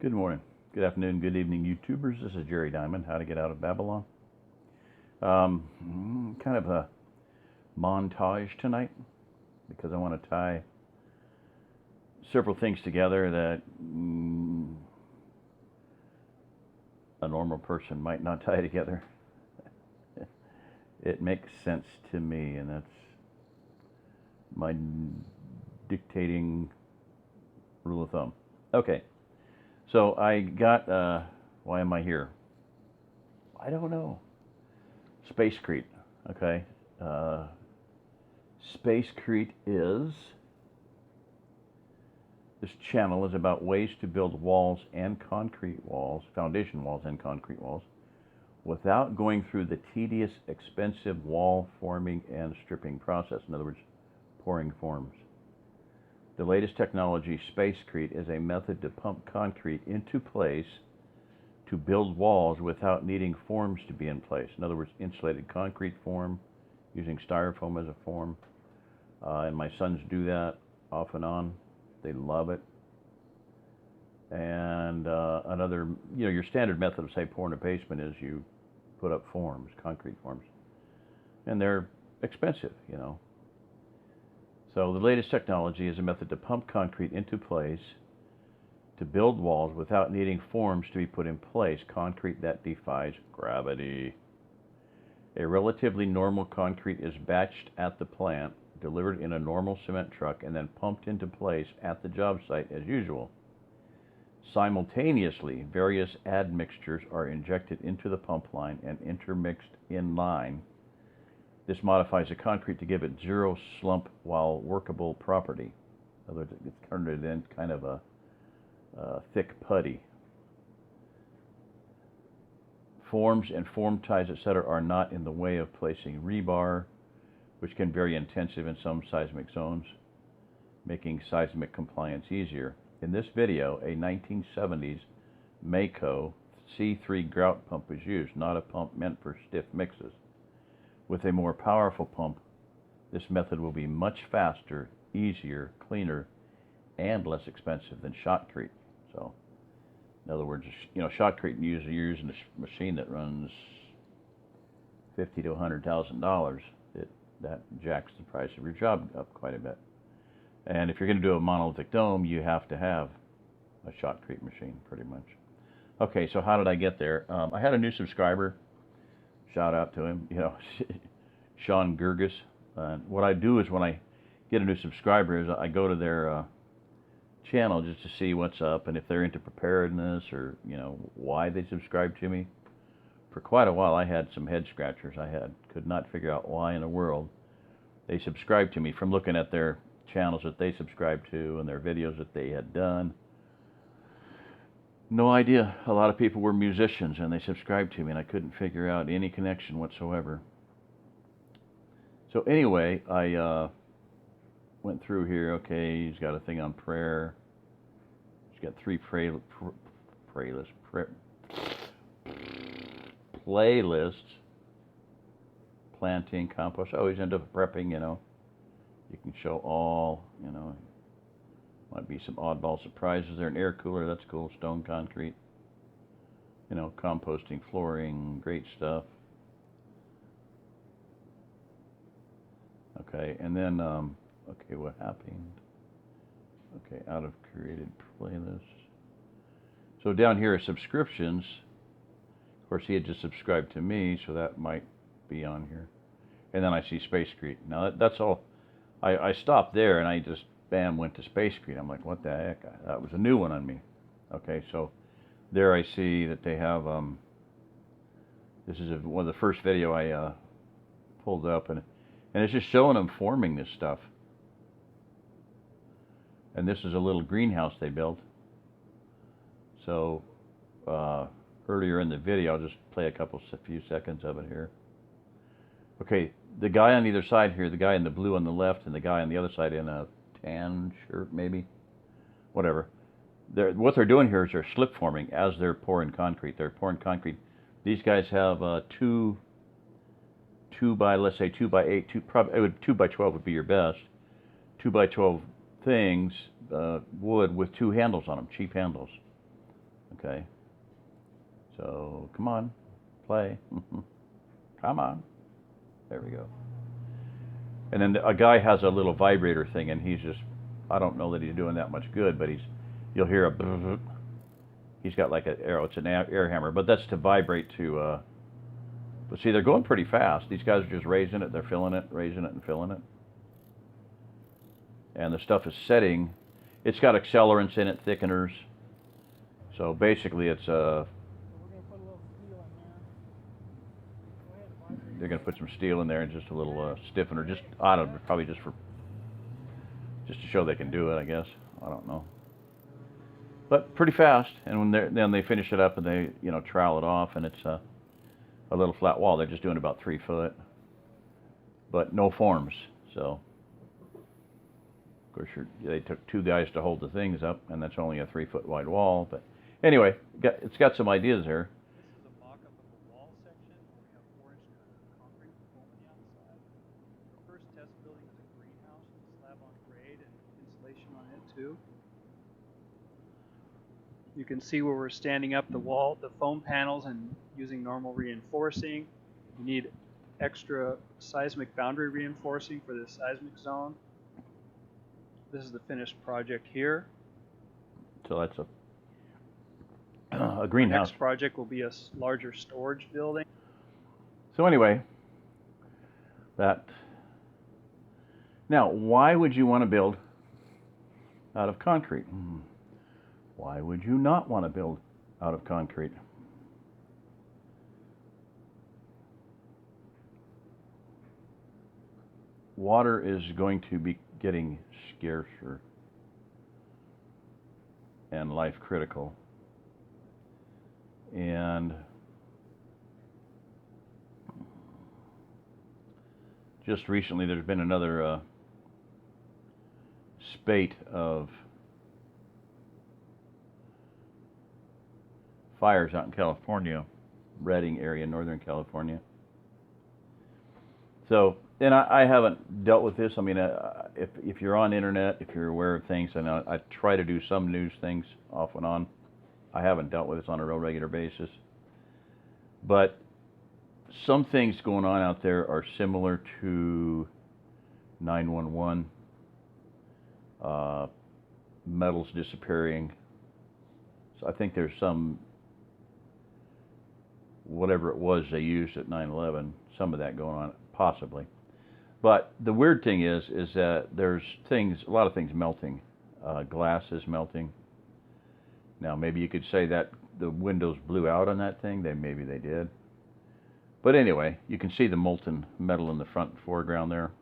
Good morning, good afternoon, good evening, YouTubers. This is Jerry Diamond, How to Get Out of Babylon. Kind of a montage tonight because I want to tie several things together that a normal person might not tie together. It makes sense to me, and that's my dictating rule of thumb. Okay. So I got, why am I here? I don't know. Spacecrete, okay? Spacecrete is, this channel is about ways to build walls and concrete walls, foundation walls and concrete walls, without going through the tedious, expensive wall forming and stripping process. In other words, pouring forms. The latest technology, Spacecrete, is a method to pump concrete into place to build walls without needing forms to be in place. In other words, insulated concrete form, using styrofoam as a form. And my sons do that off and on. They love it. And another, your standard method of, say, pouring a basement is you put up forms, concrete forms. And they're expensive, So the latest technology is a method to pump concrete into place to build walls without needing forms to be put in place, concrete that defies gravity. A relatively normal concrete is batched at the plant, delivered in a normal cement truck, and then pumped into place at the job site as usual. Simultaneously, various admixtures are injected into the pump line and intermixed in line. This modifies the concrete to give it zero slump while workable property. In other words, it's turned it in kind of a thick putty. Forms and form ties, etc., are not in the way of placing rebar, which can be very intensive in some seismic zones, making seismic compliance easier. In this video, a 1970s Mako C3 grout pump is used, not a pump meant for stiff mixes. With a more powerful pump, this method will be much faster, easier, cleaner, and less expensive than shotcrete. So, in other words, shotcrete, you're using a machine that runs $50,000 to $100,000. That jacks the price of your job up quite a bit. And if you're going to do a monolithic dome, you have to have a shotcrete machine, pretty much. Okay, so how did I get there? I had a new subscriber. Shout out to him, Sean Gerges. What I do is when I get a new subscriber is I go to their channel just to see what's up and if they're into preparedness or, why they subscribe to me. For quite a while I had some head scratchers. Could not figure out why in the world they subscribed to me from looking at their channels that they subscribed to and their videos that they had done. No idea. A lot of people were musicians and they subscribed to me and I couldn't figure out any connection whatsoever. So anyway, I went through here. Okay, he's got a thing on prayer. He's got 3 playlists. Planting, compost. Oh, he's into prepping, You can show all, Might be some oddball surprises there. An air cooler, that's cool. Stone concrete. Composting, flooring, great stuff. Okay, and then, okay, what happened? Okay, out of created playlists. So down here are subscriptions. Of course, he had just subscribed to me, so that might be on here. And then I see Spacecrete. Now, that's all. I stopped there, and I just bam, went to Spacecrete. I'm like, what the heck? That was a new one on me. Okay, so there I see that they have, this is one of the first video I pulled up, and it's just showing them forming this stuff. And this is a little greenhouse they built. So earlier in the video, I'll just play a few seconds of it here. Okay, the guy on either side here, the guy in the blue on the left, and the guy on the other side in a tan shirt, maybe, whatever. What they're doing here is they're slip forming as they're pouring concrete. They're pouring concrete. These guys have two by, let's say 2 by 8, 2 by 12 would be your best. 2 by 12 things, wood with 2 handles on them, cheap handles. Okay. So come on, play. Come on. There we go. And then a guy has a little vibrator thing, and he's just, I don't know that he's doing that much good, but you'll hear a, he's got like an arrow, it's an air hammer, but that's to vibrate to, but see, they're going pretty fast. These guys are just raising it, they're filling it, raising it, and filling it. And the stuff is setting. It's got accelerants in it, thickeners. So basically it's We're going to put a little steel in there. Go ahead and vibrate. they're going to put some steel in there and just a little stiffener, just, I don't know, probably just to show they can do it, I guess. I don't know. But pretty fast, and when then they finish it up and they, you know, trowel it off, and it's a little flat wall. They're just doing about 3 foot, but no forms. So, of course, they took 2 guys to hold the things up, and that's only a 3 foot wide wall. But anyway, it's got some ideas there. This is a mock-up of the wall section. We have 4-inch concrete foam on the outside. The first test building is a greenhouse with a slab on grade and insulation on it too. You can see where we're standing up the wall, the foam panels, and using normal reinforcing. You need extra seismic boundary reinforcing for the seismic zone. This is the finished project here. So that's a greenhouse. Next project will be a larger storage building. So anyway, now, why would you want to build out of concrete? Why would you not want to build out of concrete? Water is going to be getting scarcer and life critical. And just recently there's been another spate of fires out in California, Redding area, Northern California. So, and I haven't dealt with this. I mean, if you're on internet, if you're aware of things, and I try to do some news things off and on. I haven't dealt with this on a real regular basis. But some things going on out there are similar to 911, metals disappearing. So I think there's some, whatever it was they used at 9/11, some of that going on, possibly. But the weird thing is that there's a lot of things melting. Glass is melting. Now, maybe you could say that the windows blew out on that thing. Maybe they did. But anyway, you can see the molten metal in the front foreground there.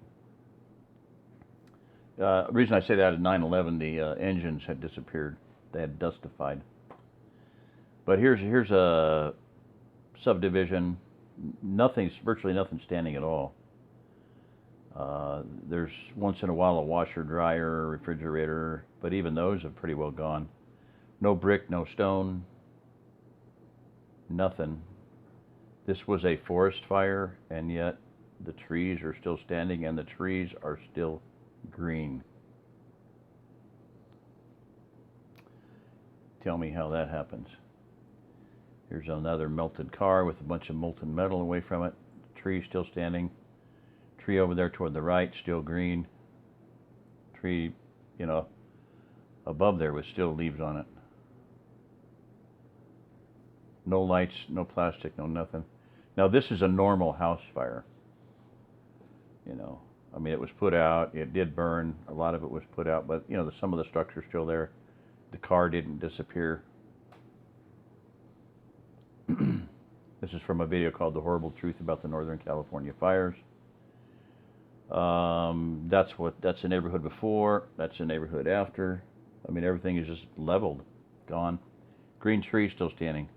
The reason I say that is 9/11, the engines had disappeared. They had dustified. But here's a subdivision. Virtually nothing standing at all. There's once in a while a washer, dryer, refrigerator, but even those have pretty well gone. No brick, no stone, nothing. This was a forest fire, and yet the trees are still standing, and the trees are still green. Tell me how that happens. Here's another melted car with a bunch of molten metal away from it. Tree still standing. Tree over there toward the right, still green. Tree, above there with still leaves on it. No lights, no plastic, no nothing. Now this is a normal house fire. I mean, it was put out, it did burn, a lot of it was put out, but some of the structure's still there. The car didn't disappear. This is from a video called The Horrible Truth About the Northern California Fires. That's the neighborhood before, that's the neighborhood after. I mean, everything is just leveled, gone. Green trees still standing.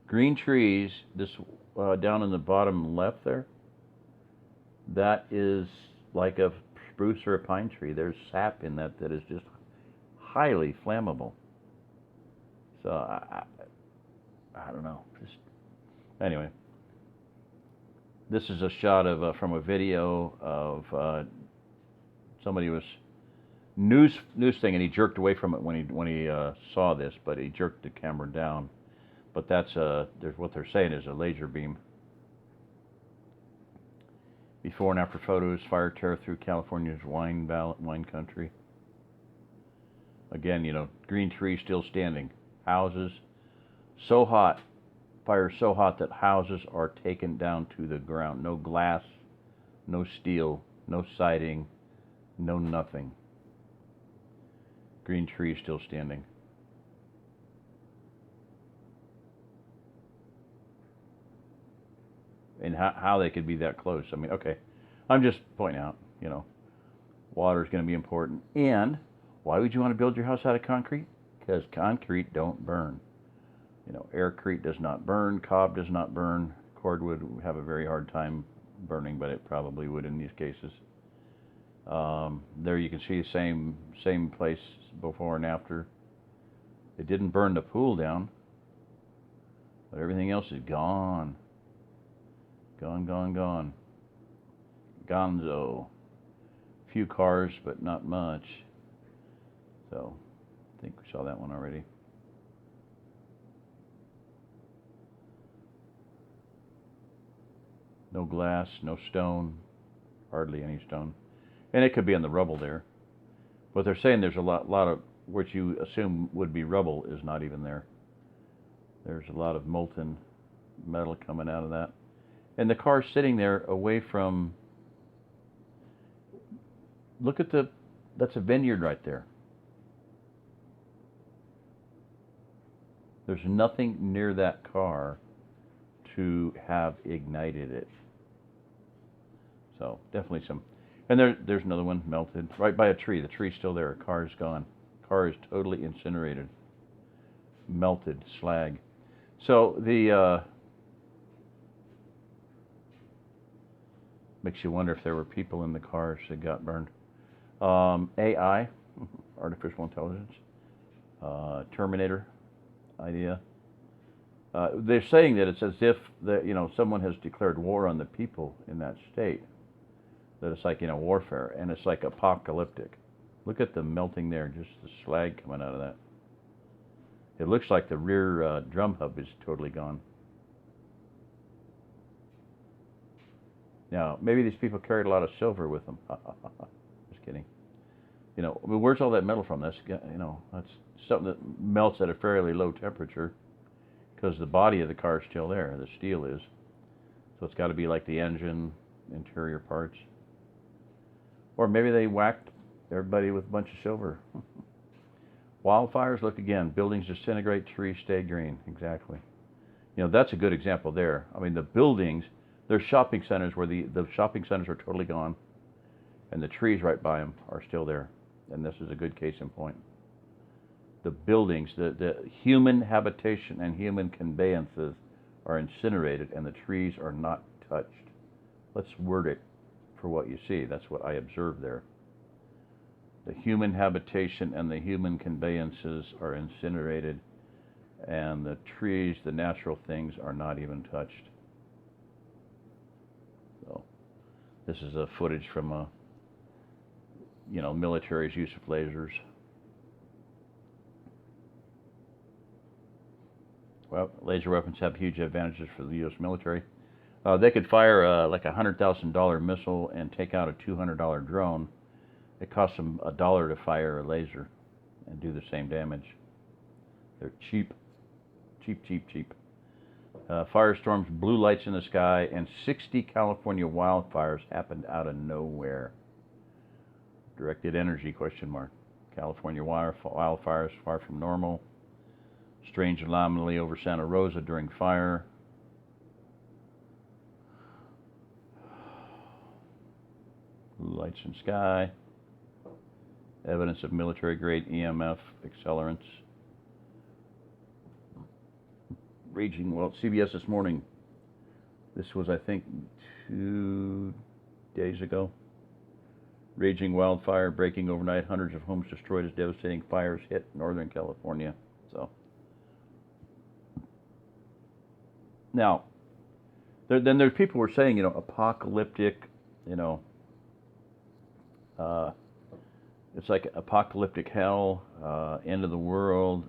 Green trees, this down in the bottom left there, that is like a spruce or a pine tree. There's sap in that is just highly flammable. So I don't know. Anyway, this is a shot of from a video of somebody was news thing, and he jerked away from it when he saw this, but he jerked the camera down. But that's there's what they're saying is a laser beam. Before and after photos, fire tear through California's wine country. Again, green tree still standing. Houses so hot, fire so hot that houses are taken down to the ground. No glass, no steel, no siding, no nothing. Green tree still standing. And how they could be that close. I mean, okay, I'm just pointing out, water is going to be important. And why would you want to build your house out of concrete? Because concrete don't burn. Aircrete does not burn, cob does not burn. Cordwood would have a very hard time burning, but it probably would in these cases. There you can see the same place before and after. It didn't burn the pool down, but everything else is gone. Gone. Gonzo. Few cars, but not much. So, I think we saw that one already. No glass, no stone, hardly any stone. And it could be in the rubble there. But they're saying there's a lot of what you assume would be rubble is not even there. There's a lot of molten metal coming out of that. And the car's sitting there away from, look at that's a vineyard right there. There's nothing near that car to have ignited it. So definitely some, and there's another one melted right by a tree. The tree's still there. A car is gone. Car is totally incinerated, melted slag. So the makes you wonder if there were people in the cars that got burned. AI, artificial intelligence, Terminator idea. They're saying that it's as if someone has declared war on the people in that state. That it's like warfare, and it's like apocalyptic. Look at the melting there, just the slag coming out of that. It looks like the rear drum hub is totally gone. Now, maybe these people carried a lot of silver with them. Just kidding. Where's all that metal from? That's something that melts at a fairly low temperature, because the body of the car is still there. The steel is. So it's got to be like the engine, interior parts. Or maybe they whacked everybody with a bunch of silver. Wildfires, look again. Buildings disintegrate, trees stay green. Exactly. That's a good example there. I mean, the buildings, there's shopping centers where the shopping centers are totally gone, and the trees right by them are still there. And this is a good case in point. The buildings, the human habitation and human conveyances are incinerated, and the trees are not touched. Let's word it for what you see. That's what I observed there. The human habitation and the human conveyances are incinerated, and the trees, the natural things, are not even touched. So, this is a footage from military's use of lasers. Well, laser weapons have huge advantages for the U.S. military. They could fire like a $100,000 missile and take out a $200 drone. It costs them $1 to fire a laser and do the same damage. They're cheap. Firestorms, blue lights in the sky, and 60 California wildfires happened out of nowhere. Directed energy, ? California wildfires far from normal. Strange anomaly over Santa Rosa during fire. Blue lights in sky. Evidence of military-grade EMF accelerants. Raging, CBS this morning. This was, I think, 2 days ago. Raging wildfire breaking overnight. Hundreds of homes destroyed as devastating fires hit Northern California. So, now, then there's people who are saying, apocalyptic, It's like apocalyptic hell, end of the world,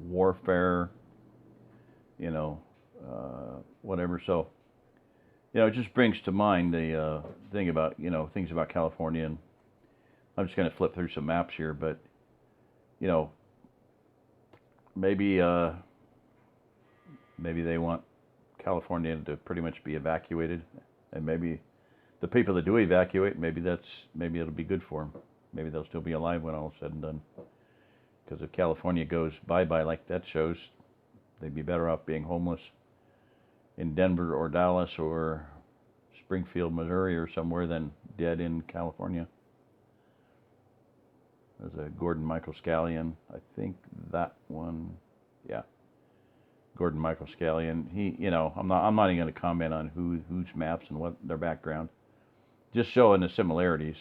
warfare, you know, whatever. So, you know, it just brings to mind the thing about, you know, things about California. And I'm just going to flip through some maps here, but, you know, maybe maybe they want California to pretty much be evacuated, and maybe the people that do evacuate, maybe it'll be good for them. Maybe they'll still be alive when all is said and done. Because if California goes bye-bye like that shows, they'd be better off being homeless in Denver or Dallas or Springfield, Missouri or somewhere than dead in California. There's a Gordon Michael Scallion. I think that one, yeah. Gordon Michael Scallion. He, you know, I'm not even going to comment on whose maps and what their background. Just showing the similarities.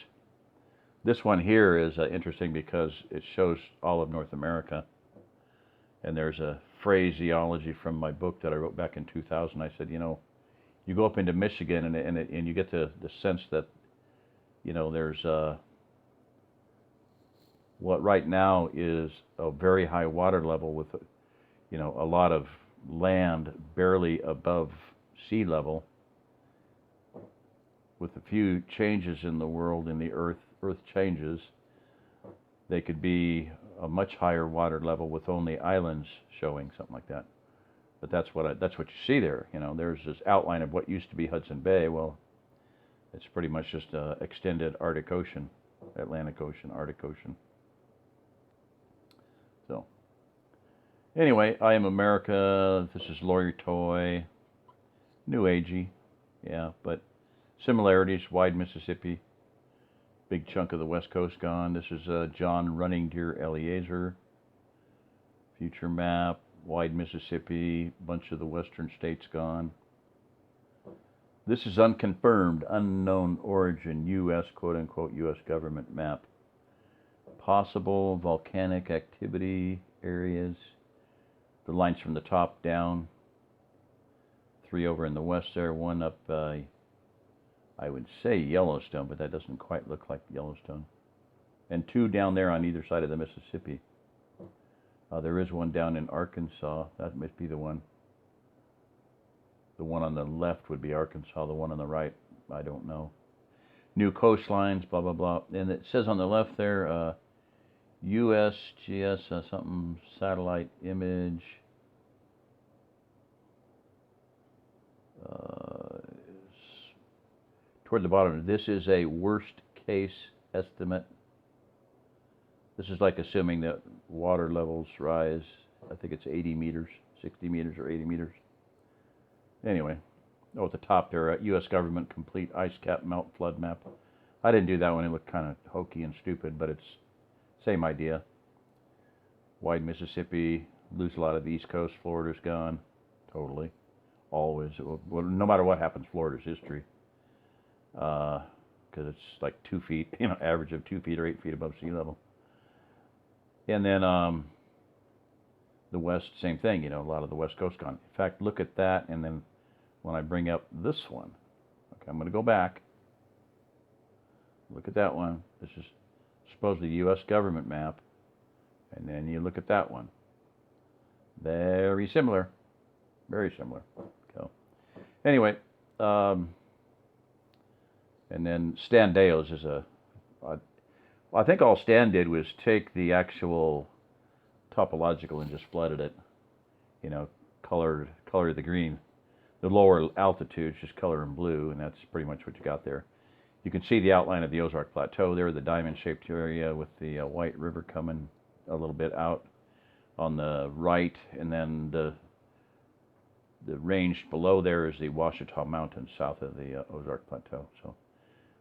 This one here is interesting because it shows all of North America. And there's a phraseology from my book that I wrote back in 2000. I said, you know, you go up into Michigan and you get the sense that, you know, there's what right now is a very high water level with, you know, a lot of land barely above sea level. With a few changes in the world, in the earth changes, they could be a much higher water level with only islands showing, something like that. But that's what you see there. You know, there's this outline of what used to be Hudson Bay. Well, it's pretty much just extended Arctic Ocean, Atlantic Ocean, Arctic Ocean. So, anyway, I Am America. This is Lawyer Toy. New agey, yeah, but similarities. Wide Mississippi. Big chunk of the West Coast gone. This is John Running Deer Eliezer. Future map. Wide Mississippi. Bunch of the western states gone. This is unconfirmed, unknown origin, U.S., quote-unquote, U.S. government map. Possible volcanic activity areas. The lines from the top down. 3 over in the west there, 1 up, I would say Yellowstone, but that doesn't quite look like Yellowstone. And 2 down there on either side of the Mississippi. There is 1 down in Arkansas. That must be the one. The one on the left would be Arkansas. The one on the right, I don't know. New coastlines, blah, blah, blah. And it says on the left there, USGS, something, satellite image. Toward the bottom, this is a worst case estimate. This is like assuming that water levels rise, I think it's 80 meters, 60 meters or 80 meters. Anyway, at the top there, U.S. government complete ice cap melt flood map. I didn't do that one, it looked kind of hokey and stupid, but it's same idea. Wide Mississippi, lose a lot of the East Coast, Florida's gone, totally. Always, well, no matter what happens, Florida's history. Because it's like 2 feet, you know, average of 2 feet or 8 feet above sea level. And then the West, same thing, you know, a lot of the West Coast gone. In fact, look at that, and then when I bring up this one, okay, I'm going to go back. Look at that one. This is supposedly the U.S. government map. And then you look at that one. Very similar. Very similar. So, anyway, and then Stan Deo's is I think all Stan did was take the actual topological and just flooded it, you know, colored the green. The lower altitudes just color in blue, and that's pretty much what you got there. You can see the outline of the OzArk Plateau there, the diamond-shaped area with the White River coming a little bit out on the right, and then the range below there is the Ouachita Mountains south of the OzArk Plateau. So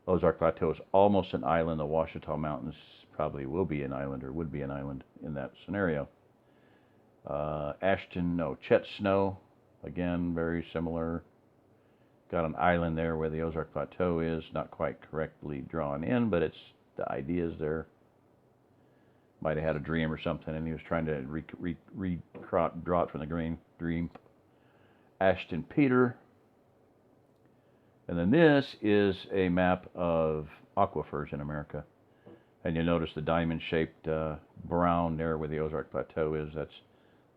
OzArk Plateau is almost an island. The Ouachita Mountains probably will be an island or would be an island in that scenario. Chet Snow, again, very similar. Got an island there where the OzArk Plateau is, not quite correctly drawn in, but it's the idea is there. Might have had a dream or something, and he was trying to draw it from the dream. Ashton Peter. And then this is a map of aquifers in America. And you'll notice the diamond-shaped brown there where the OzArk Plateau is. That's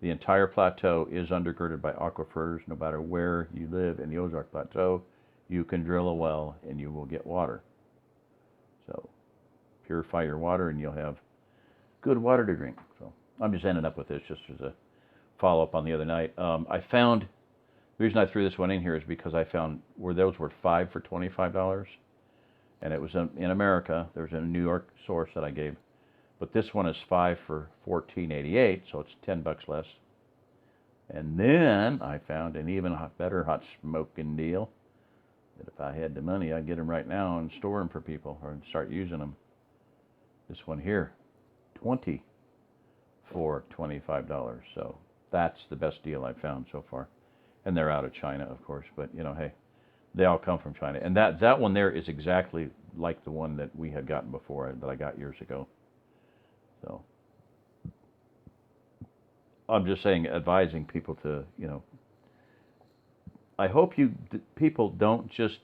the entire plateau is undergirded by aquifers. No matter where you live in the OzArk Plateau, you can drill a well and you will get water. So purify your water and you'll have good water to drink. So I'm just ending up with this just as a follow-up on the other night. I found, the reason I threw this one in here is because I found where those were 5 for $25. And it was in America. There's a New York source that I gave. But this one is 5 for $14.88, so it's $10 less. And then I found an even better hot smoking deal that if I had the money, I'd get them right now and store them for people or start using them. This one here, 20 for $25. So that's the best deal I've found so far. And they're out of China, of course, but you know, hey, they all come from China. And that one there is exactly like the one that we had gotten before, that I got years ago. So I'm just saying, advising people to, you know, I hope people don't just,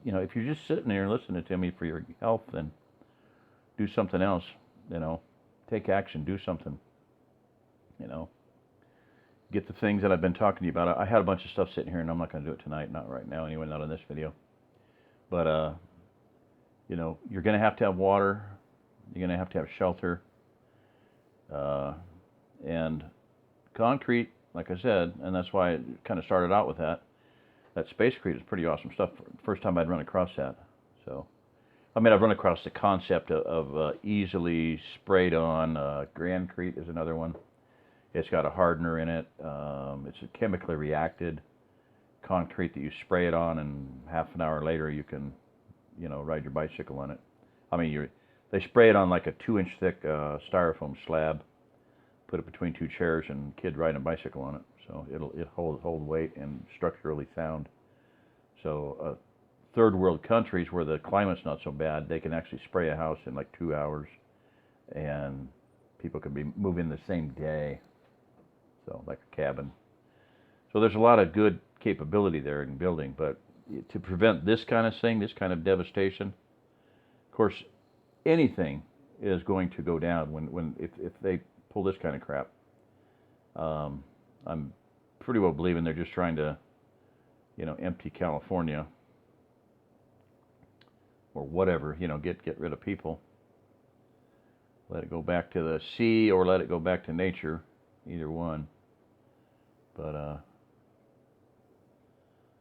you know, if you're just sitting there listening to me for your health, then do something else, you know, take action, do something, you know, get the things that I've been talking to you about. I had a bunch of stuff sitting here and I'm not going to do it tonight, not right now anyway, not in this video, but, you know, you're going to have water, you're going to have shelter, and concrete, like I said, and that's why I kind of started out with that. That Spacecrete is pretty awesome stuff. First time I'd run across that. So, I mean, I've run across the concept of easily sprayed on. Grandcrete is another one. It's got a hardener in it. It's a chemically reacted concrete that you spray it on, and half an hour later you can, you know, ride your bicycle on it. I mean, they spray it on like a 2-inch thick styrofoam slab, put it between two chairs, and kid riding a bicycle on it. So it'll hold weight and structurally sound. So third world countries where the climate's not so bad, they can actually spray a house in like 2 hours, and people can be moving the same day. So like a cabin. So there's a lot of good capability there in building, but to prevent this kind of thing, this kind of devastation, of course, anything is going to go down if they pull this kind of crap. I'm pretty well believing they're just trying to, you know, empty California or whatever, you know, get rid of people. Let it go back to the sea or let it go back to nature, either one. But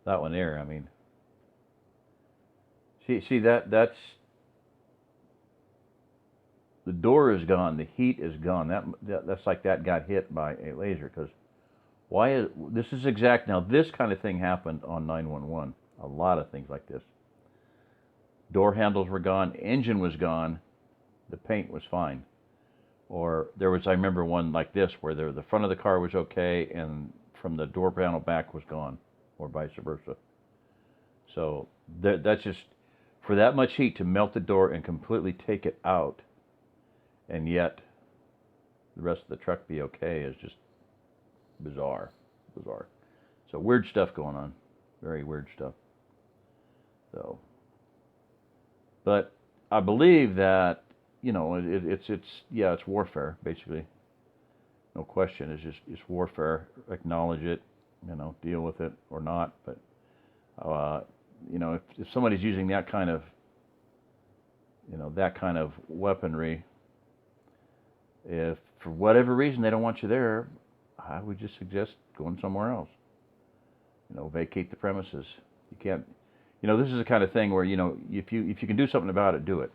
that one there, I mean, see that's the door is gone, the heat is gone. That's like that got hit by a laser. Because this is exact. Now this kind of thing happened on 911. A lot of things like this. Door handles were gone, engine was gone, the paint was fine. Or I remember one like this where the front of the car was okay and from the door panel back was gone, or vice versa. So that's just, for that much heat to melt the door and completely take it out, and yet the rest of the truck be okay, is just bizarre. So weird stuff going on, very weird stuff. So, but I believe that, you know, it's warfare, basically. No question. It's warfare. Acknowledge it, you know, deal with it or not. But, you know, if somebody's using that kind of, you know, that kind of weaponry, if for whatever reason they don't want you there, I would just suggest going somewhere else. You know, vacate the premises. You can't, you know, this is the kind of thing where, you know, if you can do something about it, do it.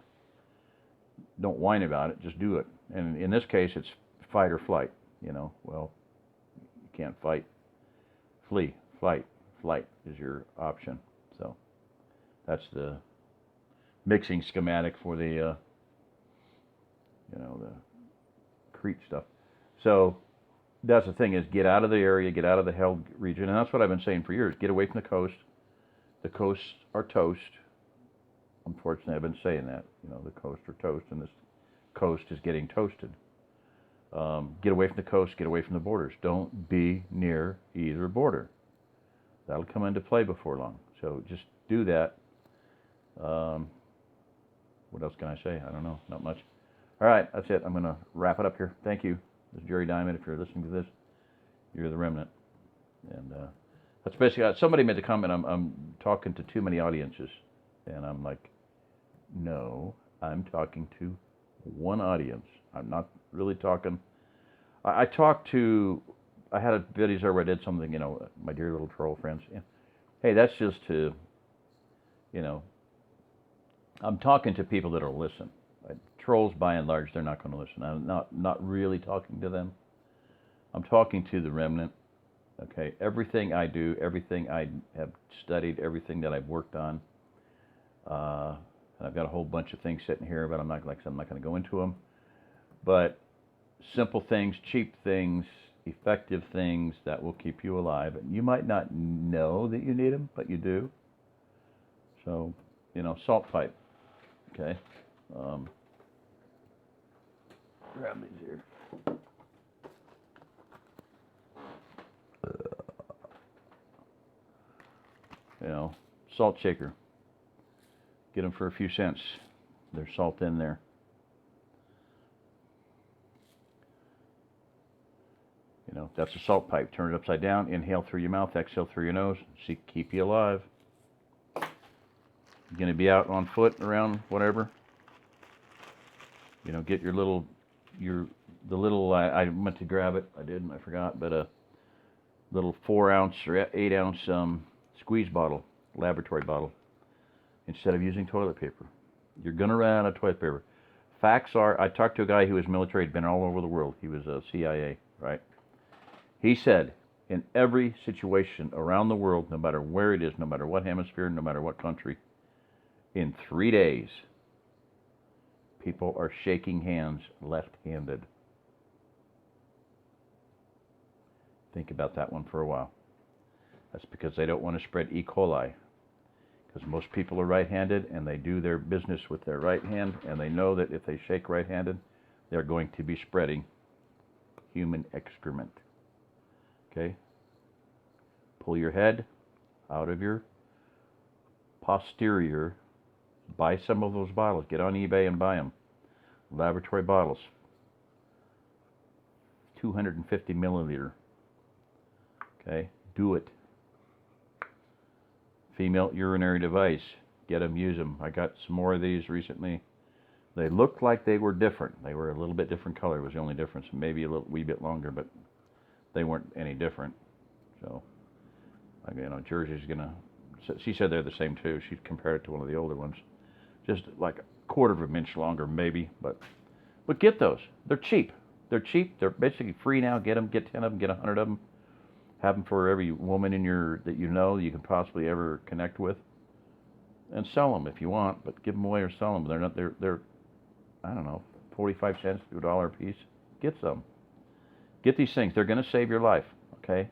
Don't whine about it, just do it. And in this case, it's fight or flight, you know. Well, you can't fight. Flee, flight is your option. So that's the mixing schematic for the, you know, the Crete stuff. So that's the thing, is get out of the area, get out of the held region. And that's what I've been saying for years. Get away from the coast. The coasts are toast. Unfortunately, I've been saying that, you know, the coasts are toast, and this coast is getting toasted. Get away from the coast, get away from the borders. Don't be near either border. That'll come into play before long. So just do that. What else can I say? I don't know. Not much. All right, that's it. I'm going to wrap it up here. Thank you. This is Jerry Diamond. If you're listening to this, you're the remnant. And that's basically, somebody made the comment, I'm talking to too many audiences. And I'm like, no, I'm talking to one audience. I'm not really talking. I talked to, I had a videos where I did something, my dear little troll friends. Yeah. Hey, that's just to, I'm talking to people that'll listen. Trolls, by and large, they're not going to listen. I'm not really talking to them. I'm talking to the remnant. Okay, everything I do, everything I have studied, everything that I've worked on. And I've got a whole bunch of things sitting here, but I'm not going to go into them. But simple things, cheap things, effective things that will keep you alive. And you might not know that you need them, but you do. So, salt pipe. Okay. Grab these here. Salt shaker. Get them for a few cents. There's salt in there. That's a salt pipe. Turn it upside down. Inhale through your mouth. Exhale through your nose. See, keep you alive. You're going to be out on foot around whatever. Get your little, I meant to grab it. I didn't. I forgot. But a little 4-ounce or 8-ounce squeeze bottle, laboratory bottle, instead of using toilet paper. You're going to run out of toilet paper. Facts are, I talked to a guy who was military, had been all over the world. He was a CIA, right? He said, in every situation around the world, no matter where it is, no matter what hemisphere, no matter what country, in 3 days, people are shaking hands left-handed. Think about that one for a while. That's because they don't want to spread E. coli. Because most people are right-handed, and they do their business with their right hand, and they know that if they shake right-handed, they're going to be spreading human excrement. Okay? Pull your head out of your posterior. Buy some of those bottles. Get on eBay and buy them. Laboratory bottles. 250 milliliter. Okay? Do it. Female urinary device. Get them, use them. I got some more of these recently. They looked like they were different. They were a little bit different color was the only difference. Maybe a wee bit longer, but they weren't any different. So, Jersey's gonna. She said they're the same too. She compared it to one of the older ones, just like a quarter of an inch longer, maybe. But get those. They're cheap. They're cheap. They're basically free now. Get them. Get 10 of them. Get 100 of them. Have them for every woman that you can possibly ever connect with, and sell them if you want. But give them away or sell them. They're not. They're I don't know, 45 cents to $1 a piece. Get some. Get these things. They're going to save your life. Okay.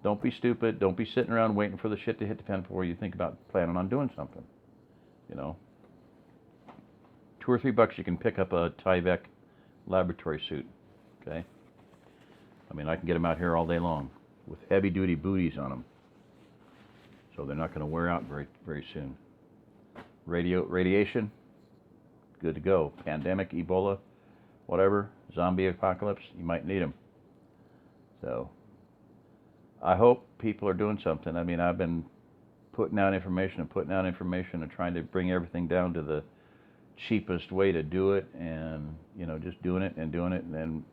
Don't be stupid. Don't be sitting around waiting for the shit to hit the fan before you think about planning on doing something. $2 or $3 you can pick up a Tyvek laboratory suit. Okay. I can get them out here all day long with heavy-duty booties on them, so they're not going to wear out very, very soon. Radiation, good to go. Pandemic, Ebola, whatever, zombie apocalypse, you might need them. So, I hope people are doing something. I've been putting out information and trying to bring everything down to the cheapest way to do it, and just doing it and then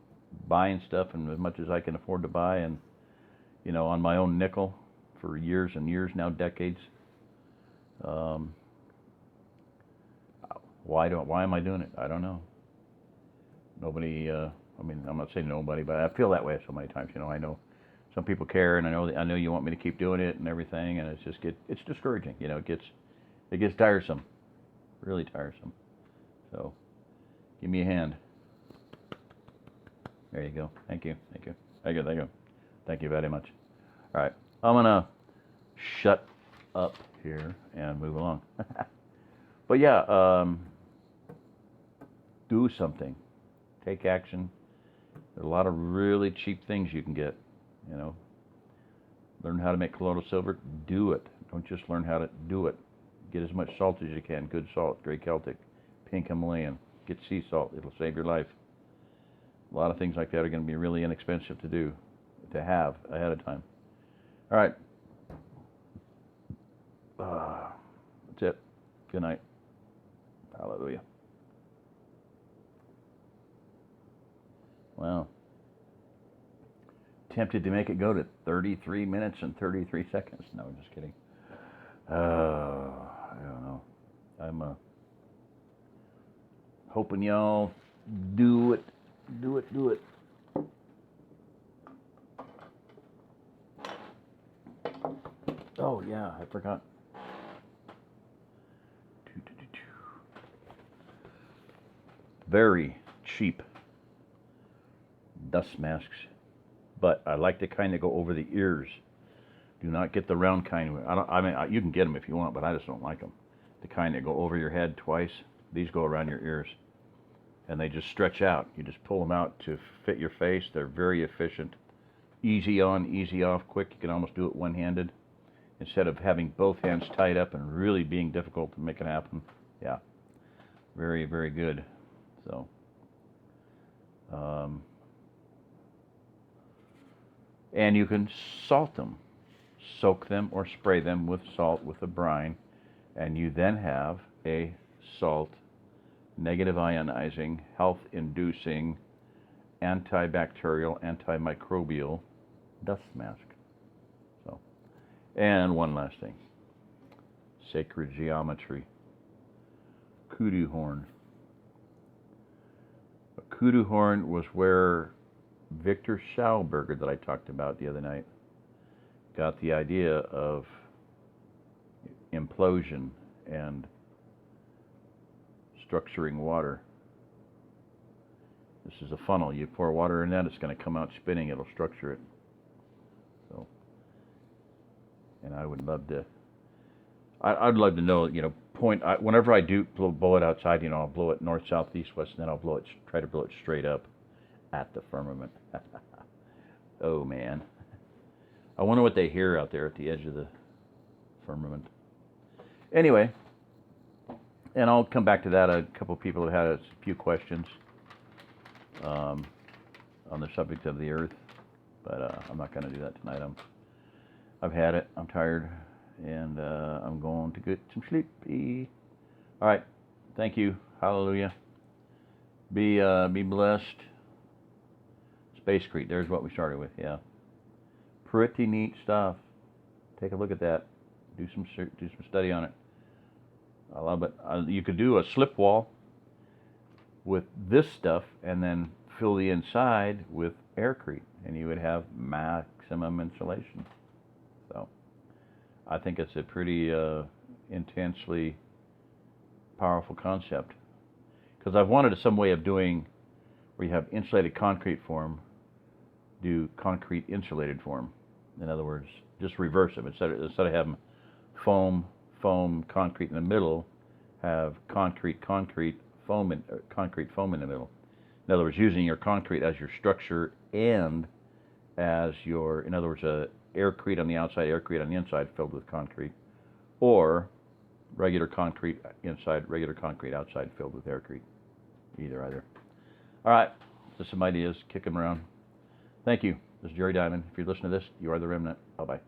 buying stuff and as much as I can afford to buy, and on my own nickel for years and years now, decades. Why am I doing it? I don't know. Nobody. I'm not saying nobody, but I feel that way so many times. I know some people care, and I know you want me to keep doing it and everything, and it's discouraging. It gets tiresome, really tiresome. So, give me a hand. There you go. Thank you. Thank you very much. All right, I'm gonna shut up here and move along. But yeah, do something. Take action. There's a lot of really cheap things you can get. Learn how to make colloidal silver. Do it. Don't just learn how to do it. Get as much salt as you can. Good salt, Grey Celtic, pink Himalayan. Get sea salt. It'll save your life. A lot of things like that are going to be really inexpensive to have ahead of time. All right. That's it. Good night. Hallelujah. Wow. Tempted to make it go to 33 minutes and 33 seconds. No, I'm just kidding. I don't know. I'm hoping y'all do it. Oh, yeah, I forgot. Very cheap dust masks, but I like to kind of go over the ears. Do not get the round kind. I mean, you can get them if you want, but I just don't like them. The kind that go over your head twice. These go around your ears, and they just stretch out. You just pull them out to fit your face. They're very efficient. Easy on, easy off, quick. You can almost do it one-handed instead of having both hands tied up and really being difficult to make it happen. Yeah, very, very good. So, and you can salt them, soak them or spray them with salt with a brine, and you then have a salt, negative ionizing, health-inducing, antibacterial, antimicrobial dust mask. So, and one last thing, sacred geometry, kudu horn. A kudu horn was where Victor Schauberger, that I talked about the other night, got the idea of implosion and structuring water. This is a funnel. You pour water in that, it's going to come out spinning. It'll structure it. So, and I would love to. I'd love to know. Whenever I do blow it outside, I'll blow it north, south, east, west, and then I'll try to blow it straight up at the firmament. Oh man, I wonder what they hear out there at the edge of the firmament. Anyway, and I'll come back to that. A couple of people have had a few questions on the subject of the earth, but I'm not going to do that tonight. I've had it. I'm tired, and I'm going to get some sleepy. All right. Thank you. Hallelujah. Be blessed. Space Crete. There's what we started with. Yeah. Pretty neat stuff. Take a look at that. Do some study on it. I love it. You could do a slip wall with this stuff and then fill the inside with aircrete, and you would have maximum insulation. So I think it's a pretty intensely powerful concept, because I've wanted some way of doing where you have insulated concrete form, do concrete insulated form. In other words, just reverse them. Instead of having foam, concrete in the middle, have concrete, foam in the middle. In other words, using your concrete as your structure and as your, in other words, aircrete on the outside, aircrete on the inside filled with concrete, or regular concrete inside, regular concrete outside filled with aircrete. Either. All right, just some ideas, kick them around. Thank you. This is Jerry Diamond. If you listen to this, you are the remnant. Bye-bye.